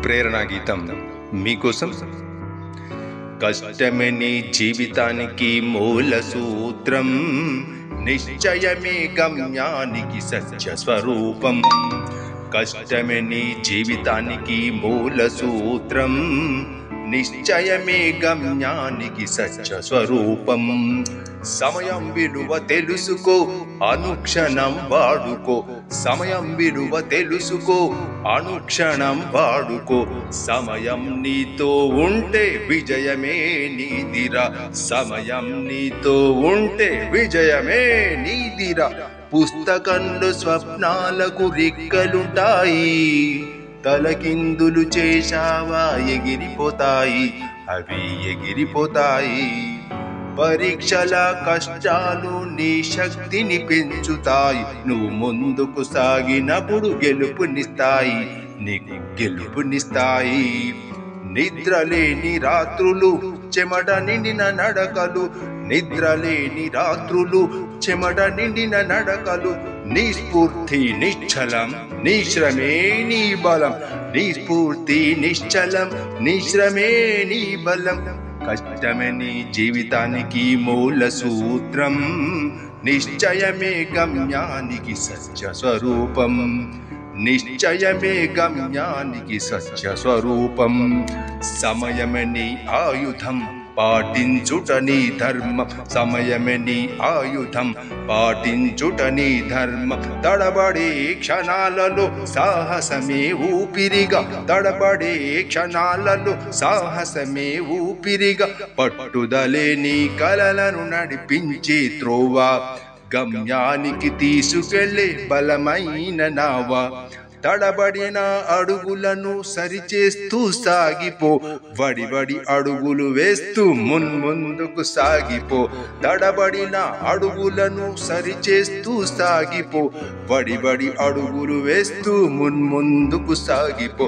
ప్రేరణా గీతం మీకోసం. కష్టమే నీ జీవితానికి మూల సూత్రం, నిశ్చయమే గమ్యానికి సత్య స్వరూపం. కష్టమే నీ జీవితానికి మూల సూత్రం, నిశ్చయమే గమ్యానికి సత్య స్వరూపం. సమయం విలువ తెలుసుకో, అనుక్షణం వాడుకో. సమయం విలువ తెలుసుకో, అనుక్షణం వాడుకో. సమయం నీతో ఉంటే విజయమే నీదిరా. సమయం నీతో ఉంటే విజయమే నీదిరా. పుస్తకంలో స్వప్నాలకు రెక్కలుంటాయి, తలకిందులు చేశావా ఎగిరిపోతాయి, అవి ఎగిరిపోతాయి. పరీక్షల కష్టాలు నీ శక్తిని పెంచుతాయి, నువ్వు ముందుకు సాగినప్పుడు గెలుపునిస్తాయి, నీకు గెలుపునిస్తాయి. నిద్రలేని రాత్రులు, చెమట నిండిన నడకలు, నిద్రలేని రాత్రులు, చెమట నిండిన నడకలు. నీ స్ఫూర్తి నిశ్చలం, నీ శ్రమే నీ బలం. నీ స్ఫూర్తి నిశ్చలం, నీ శ్రమే నీ బలం. కష్టమే నీ జీవితానికి మూల సూత్రం, నిశ్చయమే గమ్యానికి సత్య స్వరూపం. నిశ్చయమే గమ్యానికి సత్య స్వరూపం. సమయమే నీ ఆయుధం, పాటించుట నీ ధర్మం. సమయమే నీ ఆయుధం, పాటించుట నీ ధర్మం. తడబడే క్షణాలలో సాహసమే ఊపిరిగా, తడబడే క్షణాలలో సాహసమే ఊపిరిగా. పట్టుదలే నీ కలలను నడిపించే త్రోవా, గమ్యానికి తీసుకెళ్ళే బలమైన నావా. తడబడిన అడుగులను సరిచేస్తూ సాగిపో, వడి అడుగులు వేస్తూ ముందుకు సాగిపో. తడబడిన అడుగులను సరిచేస్తూ సాగిపో, వడి అడుగులు వేస్తూ ముందుకు సాగిపో.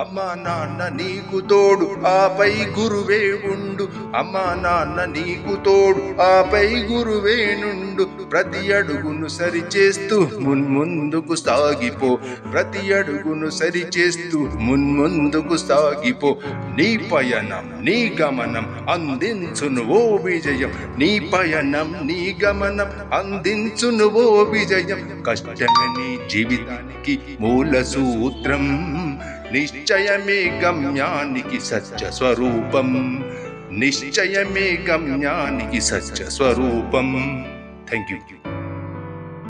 అమ్మా నాన్న నీకు తోడు, ఆపై గురువే ఉండు. అమ్మా నాన్న నీకు తోడు, ఆపై గురువే నుండు. ప్రతి అడుగును సరిచేస్తూ ముందుకు సాగిపో, ప్రతి అడుగును సరిచేస్తూ ముందుకు సాగిపో. నీ పయనం నీ గమనం అందించును ఓ విజయం. నీ పయనం నీ గమనం అందించును ఓ విజయం. కష్టమే నీ జీవితానికి మూల సూత్రం, నిశ్చయమే గమ్యానికి సత్య స్వరూపం. నిశ్చయమే గమ్యానికి సత్య స్వరూపం. Thank you.